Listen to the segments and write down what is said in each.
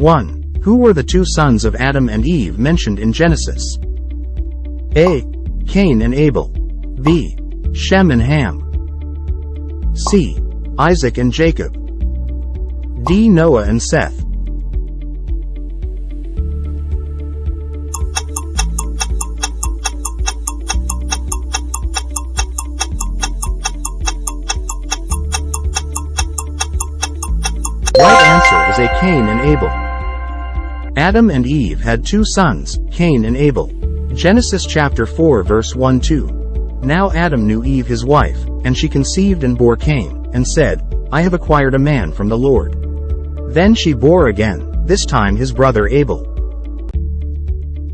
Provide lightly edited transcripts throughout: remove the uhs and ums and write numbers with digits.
1. Who were the two sons of Adam and Eve mentioned in Genesis? A. Cain and Abel. B. Shem and Ham. C. Isaac and Jacob. D. Noah and Seth. Right answer is A. Cain and Abel. Adam and Eve had two sons, Cain and Abel. Genesis chapter 4 verse 1-2. Now Adam knew Eve his wife, and she conceived and bore Cain, and said, I have acquired a man from the Lord. Then she bore again, this time his brother Abel.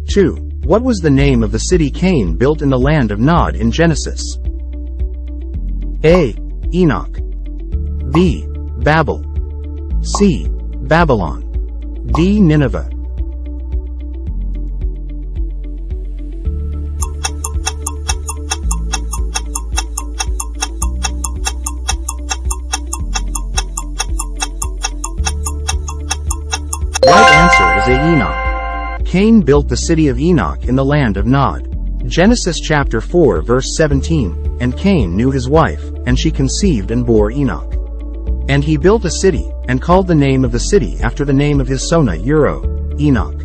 2. What was the name of the city Cain built in the land of Nod in Genesis? A. Enoch. B. Babel. C. Babylon. D. Nineveh. Right answer is A. Enoch. Cain built the city of Enoch in the land of Nod. Genesis chapter 4 verse 17, and Cain knew his wife, and she conceived and bore Enoch. And he built a city, and called the name of the city after the name of his son Enoch.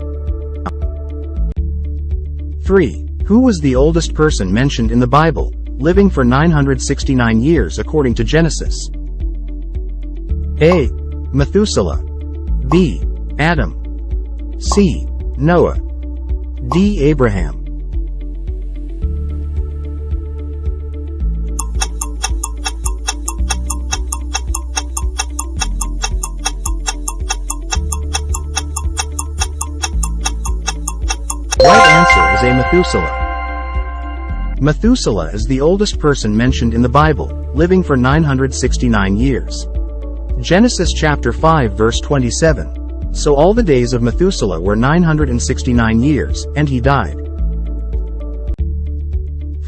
3. Who was the oldest person mentioned in the Bible, living for 969 years according to Genesis? A. Methuselah. B. Adam. C. Noah. D. Abraham. Right answer is A. Methuselah. Methuselah is the oldest person mentioned in the Bible, living for 969 years. Genesis chapter 5 verse 27. So all the days of Methuselah were 969 years, and he died.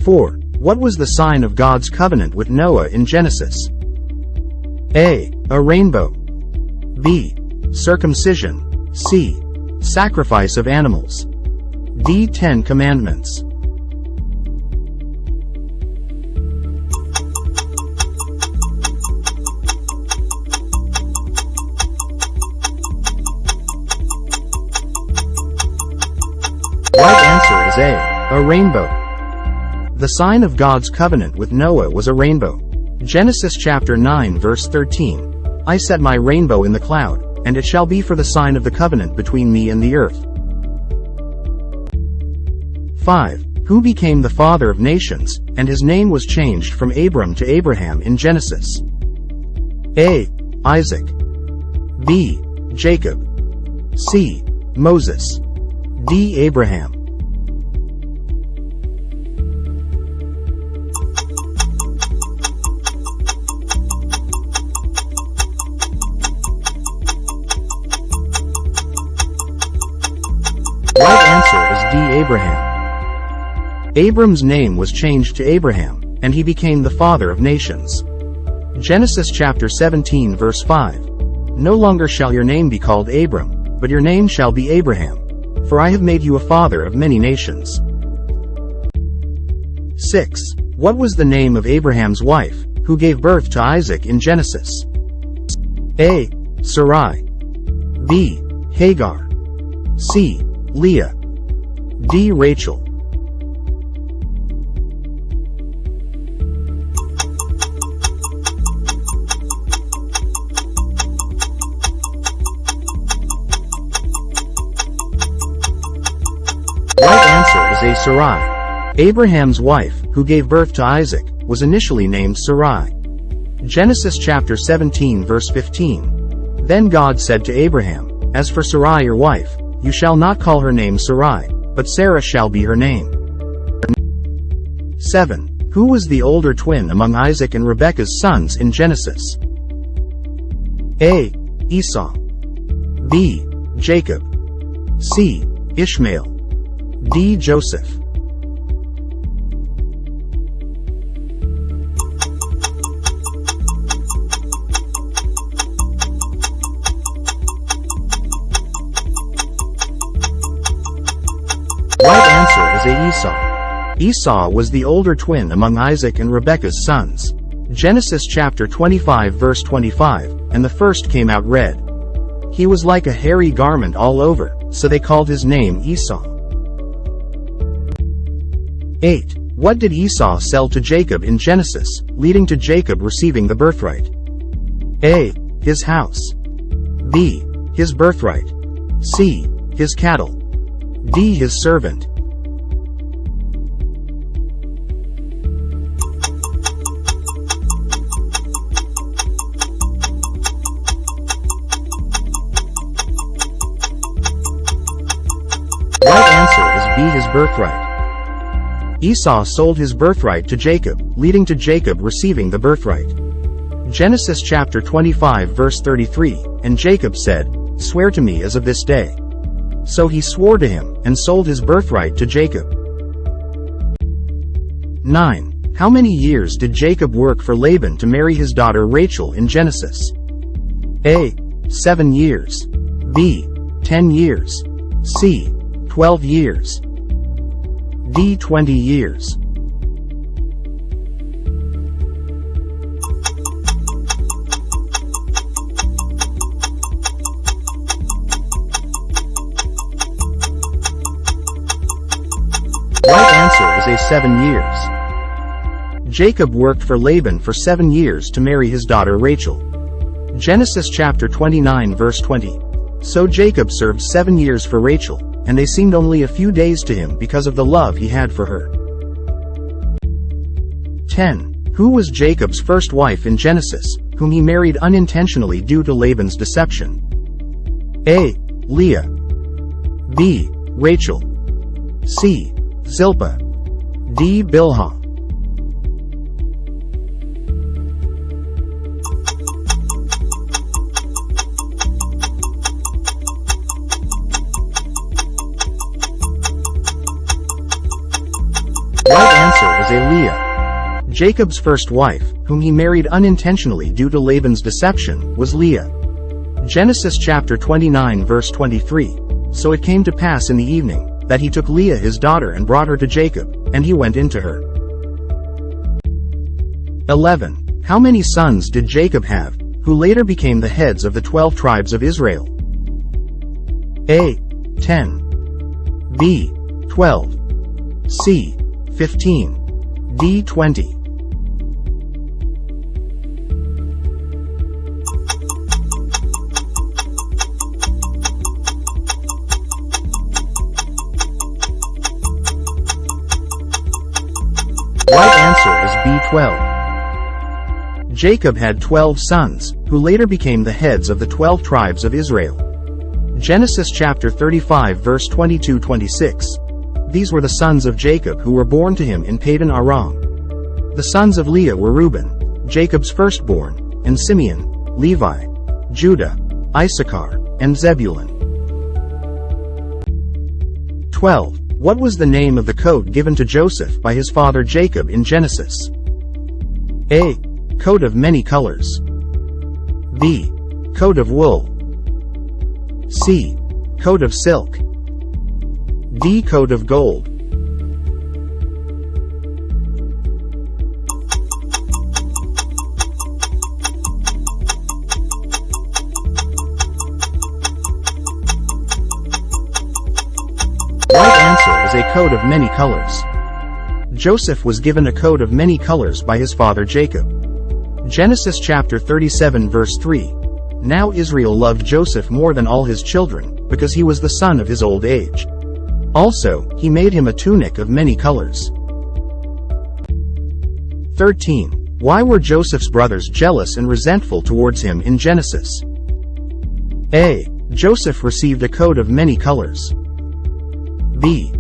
4. What was the sign of God's covenant with Noah in Genesis? A. A rainbow. B. Circumcision. C. Sacrifice of animals. D. 10 Commandments. Right answer is A. A rainbow. The sign of God's covenant with Noah was a rainbow. Genesis chapter 9 verse 13. I set my rainbow in the cloud, and it shall be for the sign of the covenant between me and the earth. 5. Who became the father of nations, and his name was changed from Abram to Abraham in Genesis? A. Isaac. B. Jacob. C. Moses. D. Abraham. Right answer is D. Abraham. Abram's name was changed to Abraham, and he became the father of nations. Genesis chapter 17 verse 5. No longer shall your name be called Abram, but your name shall be Abraham, for I have made you a father of many nations. 6. What was the name of Abraham's wife, who gave birth to Isaac in Genesis? A. Sarai. B. Hagar. C. Leah. D. Rachel. Right answer is A. Sarai. Abraham's wife, who gave birth to Isaac, was initially named Sarai. Genesis chapter 17 verse 15. Then God said to Abraham, As for Sarai your wife, you shall not call her name Sarai, but Sarah shall be her name. 7. Who was the older twin among Isaac and Rebekah's sons in Genesis? A. Esau. B. Jacob. C. Ishmael. D. Joseph. Right answer is A. Esau. Esau was the older twin among Isaac and Rebekah's sons. Genesis chapter 25 verse 25, and the first came out red. He was like a hairy garment all over, so they called his name Esau. 8. What did Esau sell to Jacob in Genesis, leading to Jacob receiving the birthright? A. His house. B. His birthright. C. His cattle. D. His servant. Right answer is B. His birthright. Esau sold his birthright to Jacob, leading to Jacob receiving the birthright. Genesis chapter 25 verse 33, and Jacob said, "Swear to me as of this day." So he swore to him, and sold his birthright to Jacob. 9. How many years did Jacob work for Laban to marry his daughter Rachel in Genesis? A. 7 years. B. 10 years. C. 12 years. D. 20 years. Right answer is A. 7 years. Jacob worked for Laban for 7 years to marry his daughter Rachel. Genesis chapter 29 verse 20. So Jacob served 7 years for Rachel, and they seemed only a few days to him because of the love he had for her. 10. Who was Jacob's first wife in Genesis, whom he married unintentionally due to Laban's deception? A. Leah. B. Rachel. C. Zilpah. D. Bilhah. Right answer is A. Leah. Jacob's first wife, whom he married unintentionally due to Laban's deception, was Leah. Genesis chapter 29 verse 23. So it came to pass in the evening, that he took Leah his daughter and brought her to Jacob, and he went into her. 11. How many sons did Jacob have, who later became the heads of the 12 tribes of Israel? A. 10. B. 12. C. 15. D. 20. Right answer is B. 12. Jacob had 12 sons, who later became the heads of the 12 tribes of Israel. Genesis chapter 35 verse 22-26. These were the sons of Jacob who were born to him in Padan Aram. The sons of Leah were Reuben, Jacob's firstborn, and Simeon, Levi, Judah, Issachar, and Zebulun. 12. What was the name of the coat given to Joseph by his father Jacob in Genesis? A. Coat of many colors. B. Coat of wool. C. Coat of silk. D. Coat of gold. Right answer is a coat of many colors. Joseph was given a coat of many colors by his father Jacob. Genesis chapter 37 verse 3. Now Israel loved Joseph more than all his children, because he was the son of his old age. Also, he made him a tunic of many colors. 13. Why were Joseph's brothers jealous and resentful towards him in Genesis? A. Joseph received a coat of many colors. B.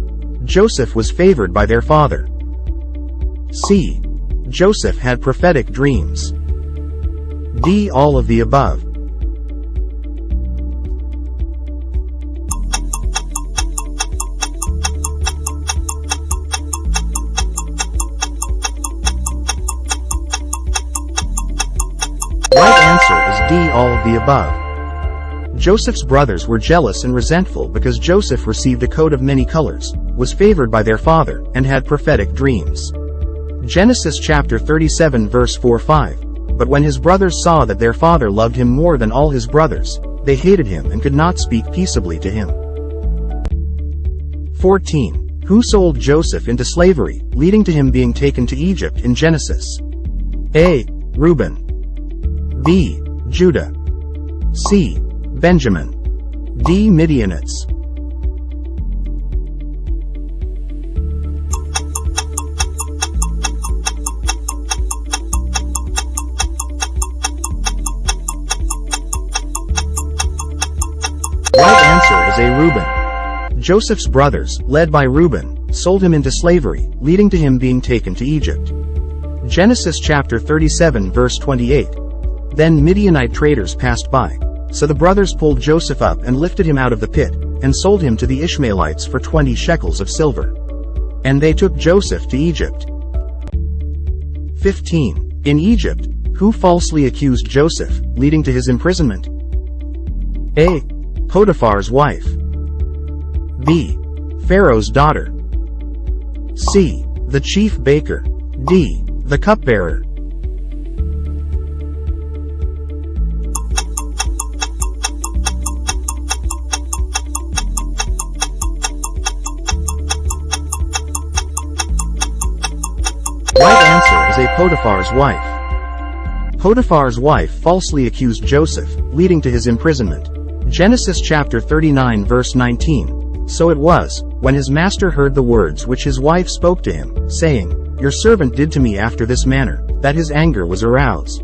Joseph was favored by their father. C. Joseph had prophetic dreams. D. All of the above. Right answer is D. All of the above. Joseph's brothers were jealous and resentful because Joseph received a coat of many colors, was favored by their father, and had prophetic dreams. Genesis chapter 37 verse 4-5. But when his brothers saw that their father loved him more than all his brothers, they hated him and could not speak peaceably to him. 14. Who sold Joseph into slavery, leading to him being taken to Egypt in Genesis? A. Reuben. B. Judah. C. Benjamin. D. Midianites. Right answer is A. Reuben. Joseph's brothers, led by Reuben, sold him into slavery, leading to him being taken to Egypt. Genesis chapter 37 verse 28. Then Midianite traders passed by. So the brothers pulled Joseph up and lifted him out of the pit, and sold him to the Ishmaelites for 20 shekels of silver. And they took Joseph to Egypt. 15. In Egypt, who falsely accused Joseph, leading to his imprisonment? A. Potiphar's wife. B. Pharaoh's daughter. C. The chief baker. D. The cupbearer. Right answer is A. Potiphar's wife. Potiphar's wife falsely accused Joseph, leading to his imprisonment. Genesis chapter 39 verse 19. So it was, when his master heard the words which his wife spoke to him, saying, Your servant did to me after this manner, that his anger was aroused.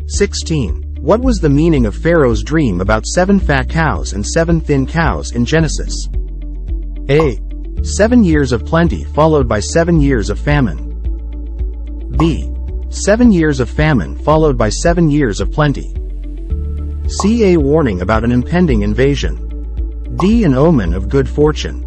16. What was the meaning of Pharaoh's dream about 7 fat cows and 7 thin cows in Genesis? A. 7 years of plenty followed by 7 years of famine. B. 7 years of famine followed by 7 years of plenty. C. A warning about an impending invasion. D. An omen of good fortune.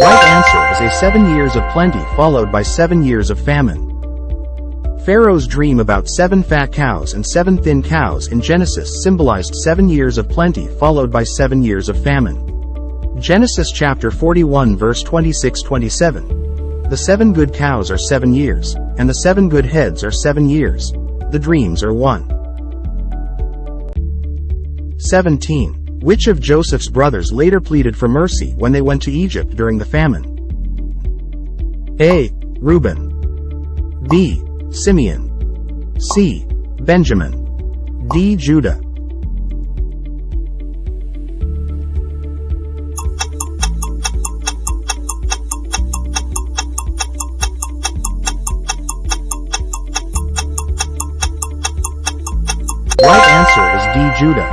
Right answer is A. 7 years of plenty followed by 7 years of famine. Pharaoh's dream about 7 fat cows and 7 thin cows in Genesis symbolized 7 years of plenty followed by 7 years of famine. Genesis chapter 41 verse 26-27. The 7 good cows are 7 years, and the 7 good heads are 7 years. The dreams are 1. 17. Which of Joseph's brothers later pleaded for mercy when they went to Egypt during the famine? A. Reuben. B. Simeon. C. Benjamin. D. Judah. Right answer is D. Judah.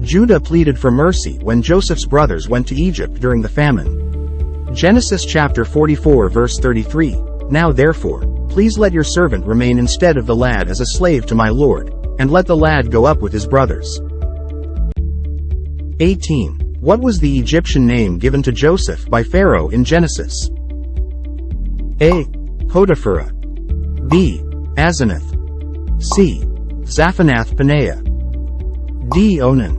Judah pleaded for mercy when Joseph's brothers went to Egypt during the famine. Genesis chapter 44 verse 33. Now therefore, please let your servant remain instead of the lad as a slave to my lord, and let the lad go up with his brothers. 18. What was the Egyptian name given to Joseph by Pharaoh in Genesis? A. Potiphera. B. Asenath. C. Zaphanath-Paneah. D. Onan.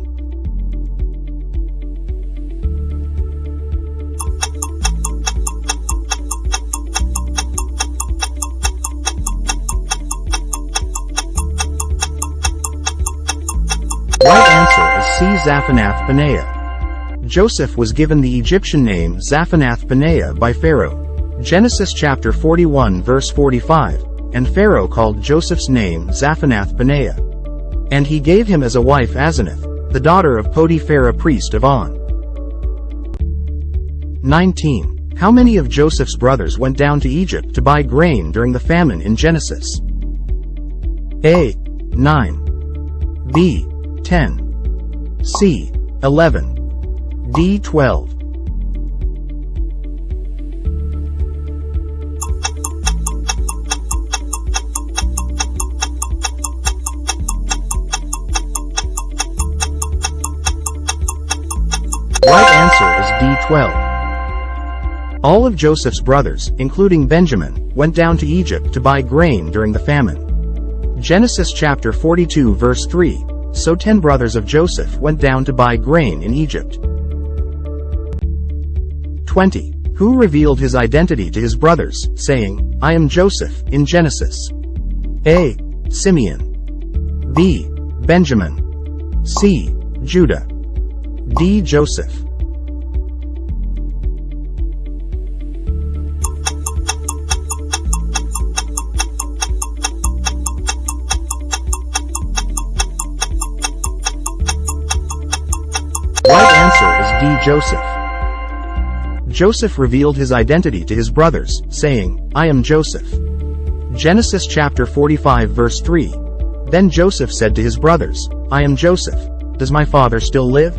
Right answer is C. Zaphanath-Paneah. Joseph was given the Egyptian name Zaphanath-Paneah by Pharaoh. Genesis chapter 41 verse 45, and Pharaoh called Joseph's name Zaphanath-Paneah. And he gave him as a wife Asenath, the daughter of Potiphera priest of On. 19. How many of Joseph's brothers went down to Egypt to buy grain during the famine in Genesis? A. 9. B. 10. C. 11. D. 12. Right answer is D. 12. All of Joseph's brothers, including Benjamin, went down to Egypt to buy grain during the famine. Genesis chapter 42 verse 3. So 10 brothers of Joseph went down to buy grain in Egypt. 20. Who revealed his identity to his brothers, saying, I am Joseph, in Genesis? A. Simeon. B. Benjamin. C. Judah. D. Joseph. Right answer is D. Joseph. Joseph revealed his identity to his brothers, saying, I am Joseph. Genesis chapter 45 verse 3. Then Joseph said to his brothers, I am Joseph. Does my father still live?